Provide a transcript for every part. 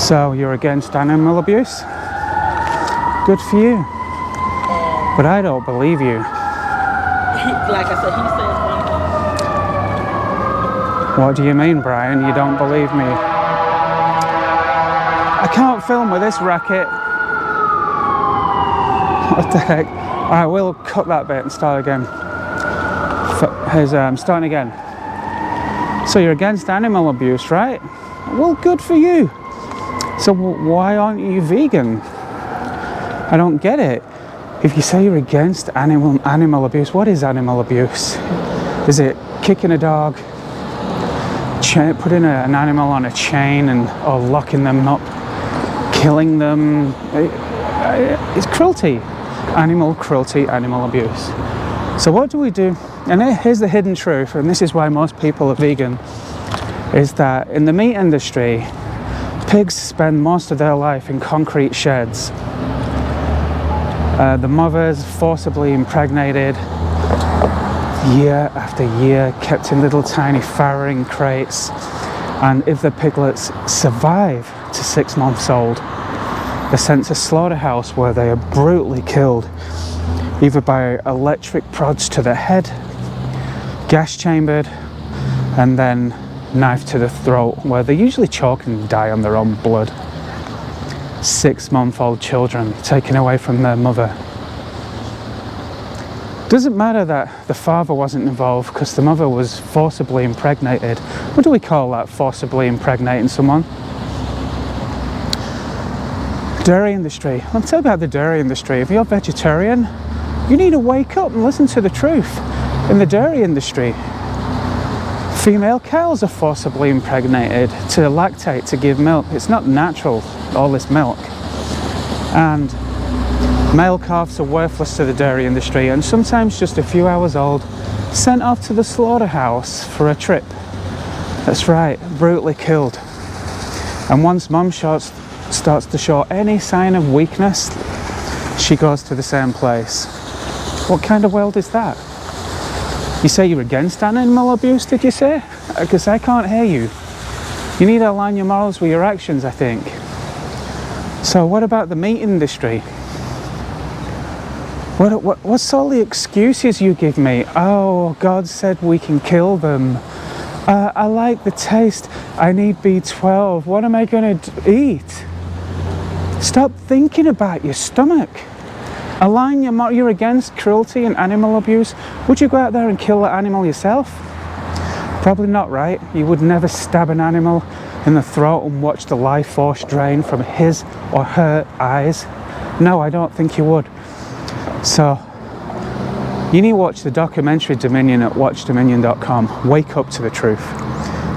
So you're against animal abuse? Good for you. But I don't believe you. Like I said, he says one thing. What do you mean, Brian? You don't believe me? I can't film with this racket. What the heck? Alright, we'll cut that bit and start again. I'm starting again. So you're against animal abuse, right? Well, good for you. So why aren't you vegan? I don't get it. If you say you're against animal abuse, what is animal abuse? Is it kicking a dog, putting an animal on a chain or locking them up, killing them? It's cruelty. Animal cruelty, animal abuse. So what do we do? And here's the hidden truth, and this is why most people are vegan, is that in the meat industry, pigs spend most of their life in concrete sheds. The mothers forcibly impregnated year after year, kept in little tiny farrowing crates, and if the piglets survive to 6 months old, they're sent to slaughterhouse where they are brutally killed, either by electric prods to the head, gas chambered, and then knife to the throat, where they usually choke and die on their own blood. 6-month-old children taken away from their mother. Doesn't matter that the father wasn't involved because the mother was forcibly impregnated. What do we call that, forcibly impregnating someone? Dairy industry. Let me tell you about the dairy industry. If you're vegetarian, you need to wake up and listen to the truth. In the dairy industry, female cows are forcibly impregnated to lactate, to give milk. It's not natural, all this milk. And male calves are worthless to the dairy industry, and sometimes just a few hours old, sent off to the slaughterhouse for a trip. That's right, brutally killed. And once mum starts to show any sign of weakness, she goes to the same place. What kind of world is that? You say you're against animal abuse, did you say? Because I can't hear you. You need to align your morals with your actions, I think. So what about the meat industry? What's all the excuses you give me? Oh, God said we can kill them. I like the taste. I need B12. What am I going to eat? Stop thinking about your stomach. Align your morals. You're against cruelty and animal abuse. Would you go out there and kill that animal yourself? Probably not, right? You would never stab an animal in the throat and watch the life force drain from his or her eyes. No, I don't think you would. So, you need to watch the documentary Dominion at watchdominion.com. Wake up to the truth.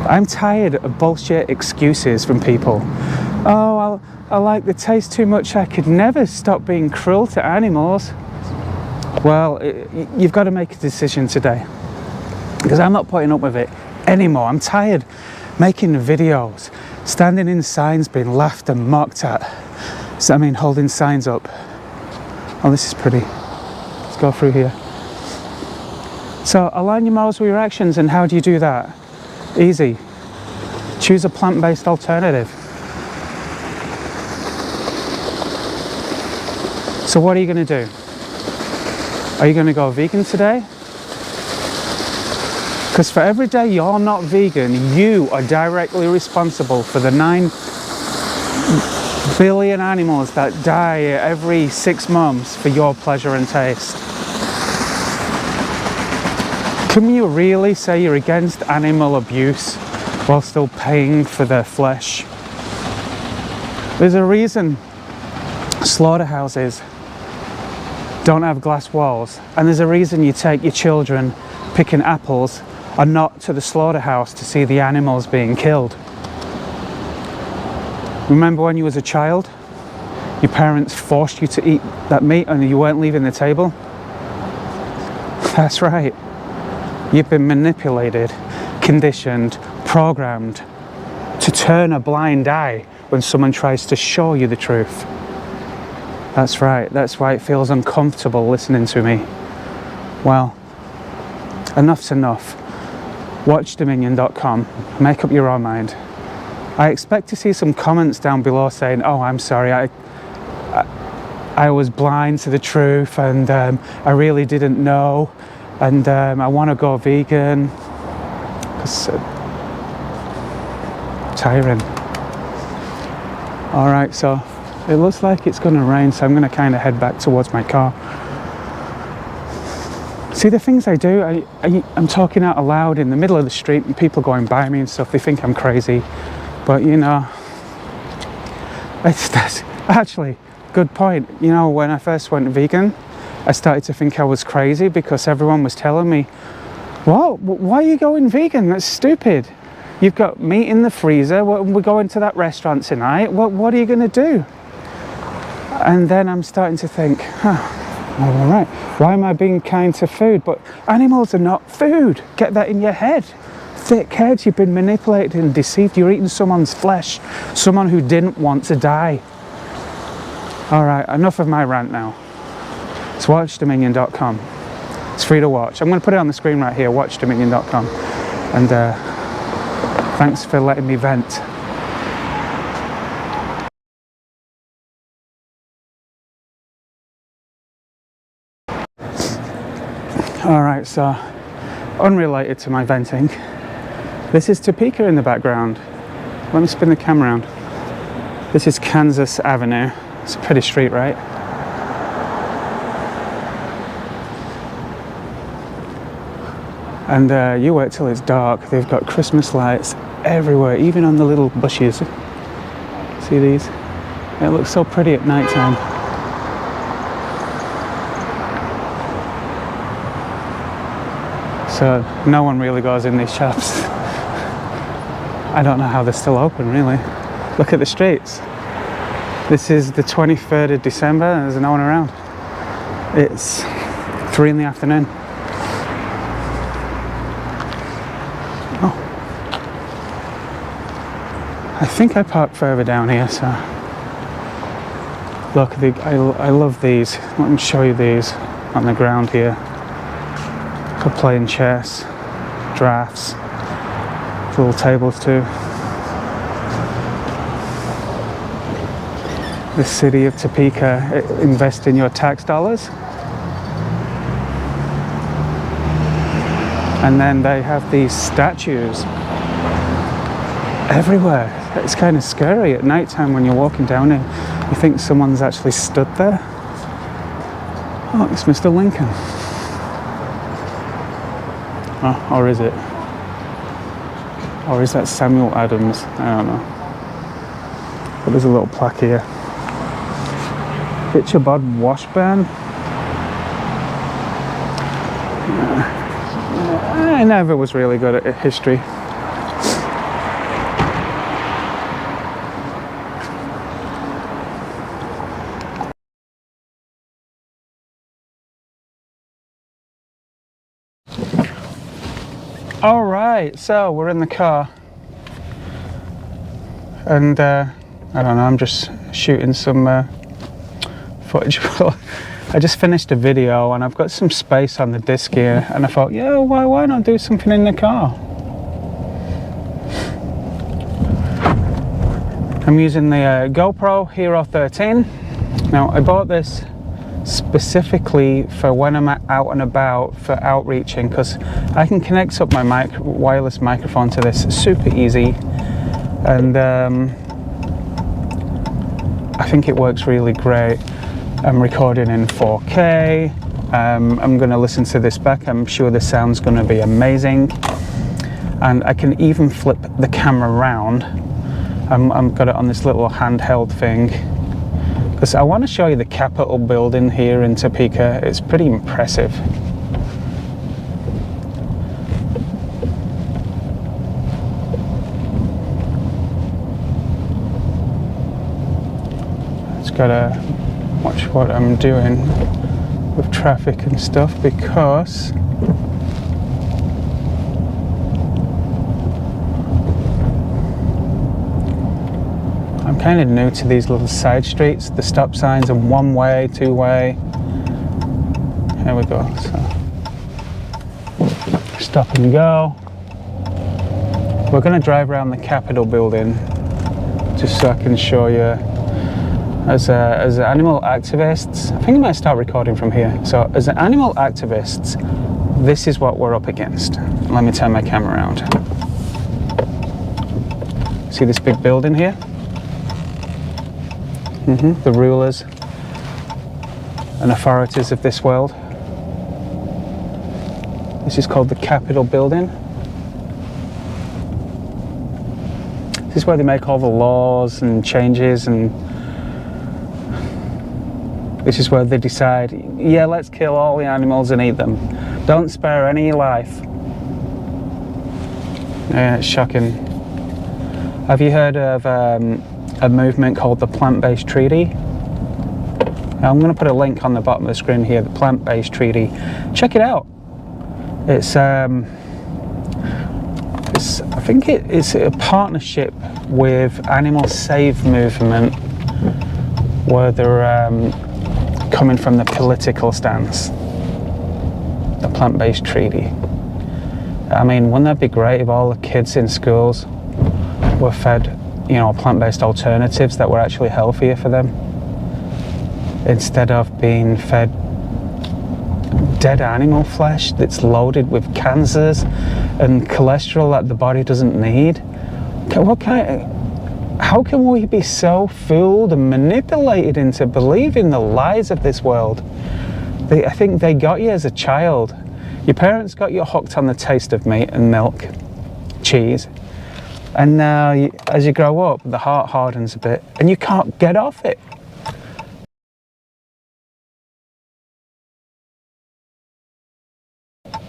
I'm tired of bullshit excuses from people. Oh, I like the taste too much. I could never stop being cruel to animals. Well, you've got to make a decision today. Because I'm not putting up with it anymore. I'm tired making videos, standing in signs being laughed and mocked at. So, I mean, holding signs up. Oh, this is pretty. Let's go through here. So, align your morals with your actions, and how do you do that? Easy. Choose a plant-based alternative. So what are you going to do? Are you going to go vegan today? Because for every day you're not vegan, you are directly responsible for the 9 billion animals that die every 6 months for your pleasure and taste. Can you really say you're against animal abuse while still paying for their flesh? There's a reason slaughterhouses don't have glass walls, and there's a reason you take your children picking apples and not to the slaughterhouse to see the animals being killed. Remember when you was a child, your parents forced you to eat that meat and you weren't leaving the table? That's right. You've been manipulated, conditioned, programmed to turn a blind eye when someone tries to show you the truth. That's right. That's why it feels uncomfortable listening to me. Well, enough's enough. WatchDominion.com. Make up your own mind. I expect to see some comments down below saying, oh, I'm sorry, I was blind to the truth, and I really didn't know, and I want to go vegan. It's tiring. Alright, so it looks like it's going to rain, so I'm going to kind of head back towards my car. See, the things I do, I'm talking out loud in the middle of the street and people going by me and stuff, they think I'm crazy. But, you know, that's actually, good point. You know, when I first went vegan, I started to think I was crazy because everyone was telling me, "What? Why are you going vegan? That's stupid. You've got meat in the freezer. We're going to that restaurant tonight. What are you going to do?" And then I'm starting to think, all right, why am I being kind to food? But animals are not food. Get that in your head. Thick heads, you've been manipulated and deceived. You're eating someone's flesh, someone who didn't want to die. All right, enough of my rant now. It's watchdominion.com. It's free to watch. I'm going to put it on the screen right here, watchdominion.com. And thanks for letting me vent. Alright, so unrelated to my venting, this is Topeka in the background. Let me spin the camera around. This is Kansas Avenue. It's a pretty street, right? And you wait till it's dark. They've got Christmas lights everywhere, even on the little bushes. See these? It looks so pretty at night time. So no one really goes in these shops. I don't know how they're still open, really. Look at the streets. This is the 23rd of December and there's no one around. It's 3 in the afternoon. Oh. I think I parked further down here, so. Look, I love these. Let me show you these on the ground here. For playing chess, drafts, little tables too. The city of Topeka, invest in your tax dollars. And then they have these statues everywhere. It's kind of scary at night time when you're walking down here. You think someone's actually stood there. Oh, it's Mr. Lincoln. Oh, or is it? Or is that Samuel Adams? I don't know. But there's a little plaque here. Ichabod Washburn. I never was really good at history. All right, so we're in the car, and I don't know, I'm just shooting some footage. I just finished a video and I've got some space on the disc here, and I thought, yeah, why not do something in the car? I'm using the GoPro Hero 13. Now, I bought this specifically for when I'm out and about for outreaching, because I can connect up my wireless microphone to this super easy, and I think it works really great. I'm recording in 4K. I'm going to listen to this back. I'm sure the sound's going to be amazing, and I can even flip the camera around. I've got it on this little handheld thing. Because I want to show you the Capitol building here in Topeka. It's pretty impressive. Just gotta watch what I'm doing with traffic and stuff, because I'm kind of new to these little side streets. The stop signs are 1 way, 2 way. Here we go. So, stop and go. We're going to drive around the Capitol building just so I can show you. As animal activists, I think I might start recording from here. So as animal activists, this is what we're up against. Let me turn my camera around. See this big building here? The rulers and authorities of this world. This is called the Capitol building. This is where they make all the laws and changes, and this is where they decide, yeah, let's kill all the animals and eat them. Don't spare any life. Yeah, it's shocking. Have you heard of a movement called the Plant-Based Treaty? I'm going to put a link on the bottom of the screen here, the Plant-Based Treaty. Check it out. It's I think it's a partnership with Animal Save movement, where they're coming from the political stance. The Plant-Based Treaty. I mean, wouldn't that be great if all the kids in schools were fed, you know, plant-based alternatives that were actually healthier for them, instead of being fed dead animal flesh that's loaded with cancers and cholesterol that the body doesn't need? How can we be so fooled and manipulated into believing the lies of this world? I think they got you as a child. Your parents got you hooked on the taste of meat and milk, cheese, and now as you grow up, the heart hardens a bit and you can't get off it.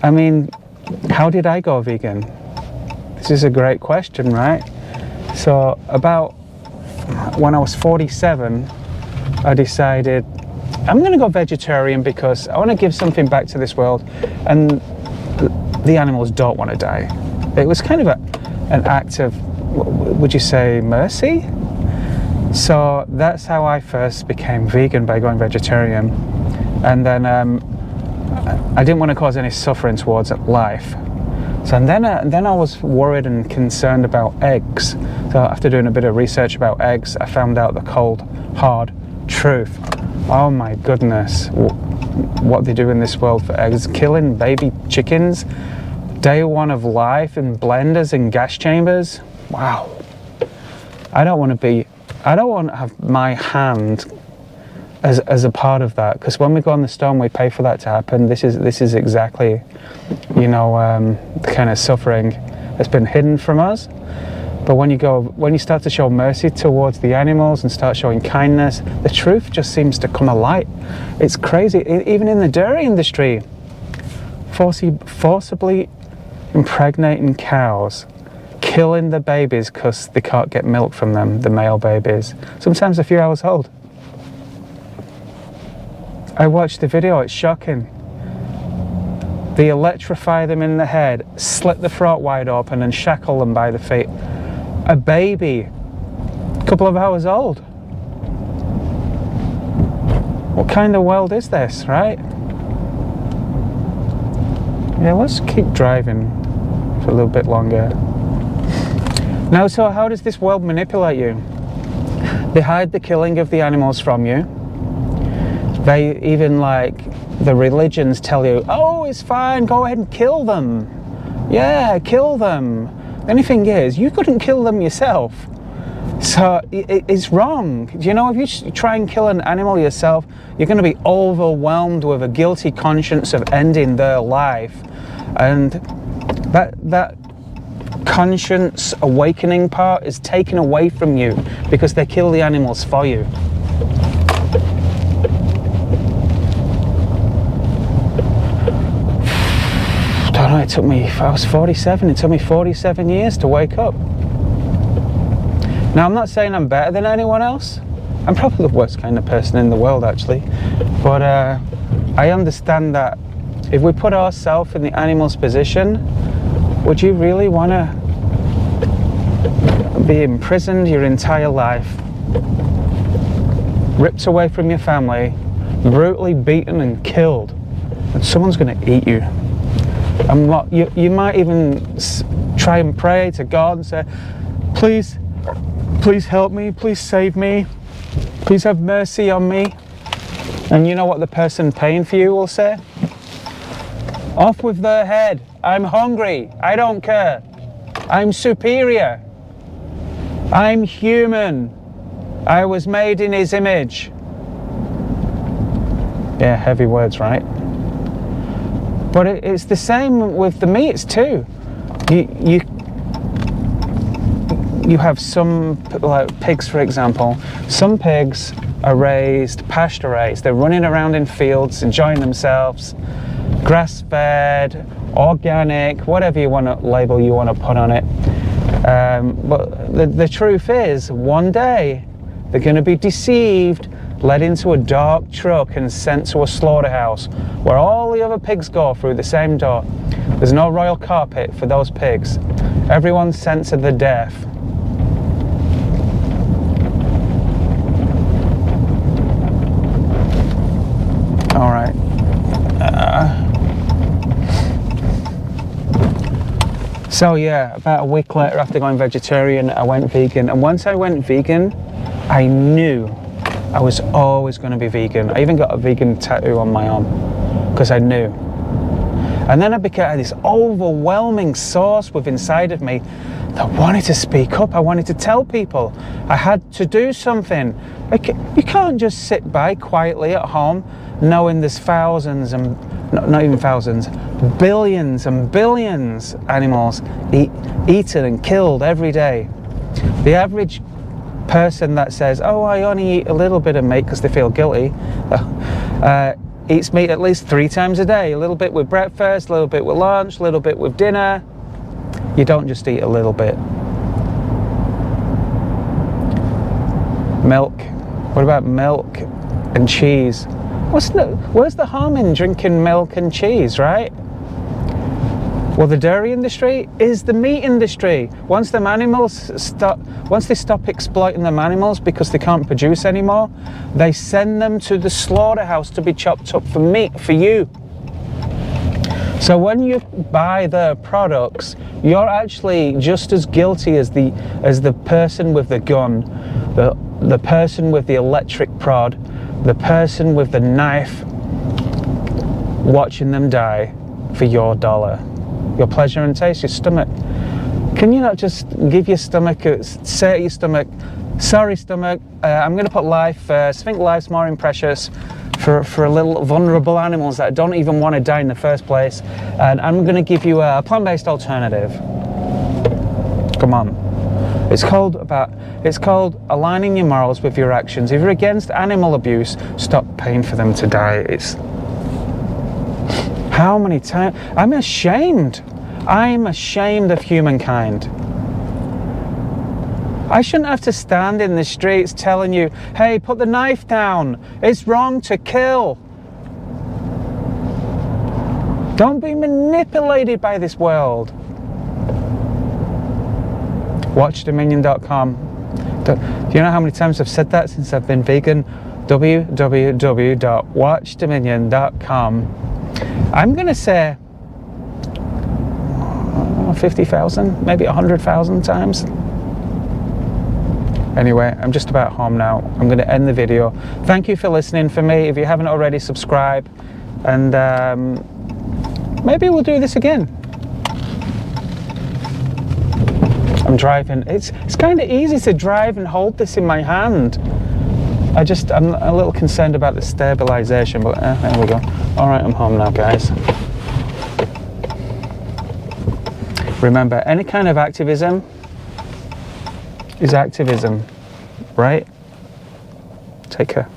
I mean, how did I go vegan? This is a great question, right? So about when I was 47, I decided I'm going to go vegetarian because I want to give something back to this world, and the animals don't want to die. It was kind of an act of, would you say, mercy? So that's how I first became vegan, by going vegetarian. And then I didn't want to cause any suffering towards life. So and then I was worried and concerned about eggs. So after doing a bit of research about eggs, I found out the cold, hard truth. Oh my goodness, what they do in this world for eggs. Killing baby chickens, day one of life in blenders and gas chambers. Wow. I don't want to have my hand as a part of that, because when we go on the stone, we pay for that to happen. This is exactly, you know, the kind of suffering that's been hidden from us. But when you start to show mercy towards the animals and start showing kindness, the truth just seems to come alight. It's crazy. Even in the dairy industry, forcibly impregnating cows, killing the babies because they can't get milk from them, the male babies, sometimes a few hours old. I watched the video, it's shocking. They electrify them in the head, slit the throat wide open and shackle them by the feet. A baby, a couple of hours old. What kind of world is this, right? Yeah, let's keep driving for a little bit longer. Now, so how does this world manipulate you? They hide the killing of the animals from you. They even, like, the religions tell you, oh, it's fine, go ahead and kill them. Yeah, kill them. The only thing is, you couldn't kill them yourself. So it's wrong. You know, if you try and kill an animal yourself, you're going to be overwhelmed with a guilty conscience of ending their life. And that conscience awakening part is taken away from you because they kill the animals for you. I was 47, it took me 47 years to wake up. Now, I'm not saying I'm better than anyone else. I'm probably the worst kind of person in the world, actually. But I understand that if we put ourselves in the animal's position, would you really want to be imprisoned your entire life, ripped away from your family, brutally beaten and killed, and someone's going to eat you? You might even try and pray to God and say, please please help me, please save me, please have mercy on me. And you know what the person paying for you will say? Off with their head. I'm hungry. I don't care. I'm superior. I'm human. I was made in his image. Yeah, heavy words, right? But it's the same with the meats too. You have some, like pigs for example, some pigs are raised, pasture raised. They're running around in fields, enjoying themselves, grass-fed, organic, whatever you want to label you want to put on it. But the truth is, one day they're going to be deceived, led into a dark truck and sent to a slaughterhouse where all the other pigs go through the same door. There's no royal carpet for those pigs. Everyone's sent to the death. All right. So yeah, about a week later after going vegetarian, I went vegan. And once I went vegan, I knew I was always going to be vegan. I even got a vegan tattoo on my arm because I knew. And then I became this overwhelming source within inside of me that wanted to speak up. I wanted to tell people. I had to do something. You can't just sit by quietly at home knowing there's thousands and not even thousands, billions and billions animals eaten and killed every day. The average person that says, oh, I only eat a little bit of meat because they feel guilty, eats meat at least 3 times a day. A little bit with breakfast, a little bit with lunch, a little bit with dinner. You don't just eat a little bit. Milk. What about milk and cheese? Where's the harm in drinking milk and cheese, right? Well, the dairy industry is the meat industry. Once they stop exploiting them animals because they can't produce anymore, they send them to the slaughterhouse to be chopped up for meat for you. So when you buy their products, you're actually just as guilty as the person with the gun, the person with the electric prod, the person with the knife, watching them die for your dollar. Your pleasure and taste, your stomach. Can you not just give your stomach, say to your stomach, sorry stomach, I'm going to put life first. I think life's more precious for little vulnerable animals that don't even want to die in the first place. And I'm going to give you a plant-based alternative. Come on. It's called aligning your morals with your actions. If you're against animal abuse, stop paying for them to die. It's how many times? I'm ashamed. I'm ashamed of humankind. I shouldn't have to stand in the streets telling you, hey, put the knife down. It's wrong to kill. Don't be manipulated by this world. WatchDominion.com. Do you know how many times I've said that since I've been vegan? www.watchdominion.com. I'm going to say 50,000, maybe 100,000 times. Anyway, I'm just about home now. I'm going to end the video. Thank you for listening for me. If you haven't already, subscribe. And maybe we'll do this again. I'm driving. It's kind of easy to drive and hold this in my hand. I'm a little concerned about the stabilization, but there we go. All right, I'm home now, guys. Remember, any kind of activism is activism, right? Take care.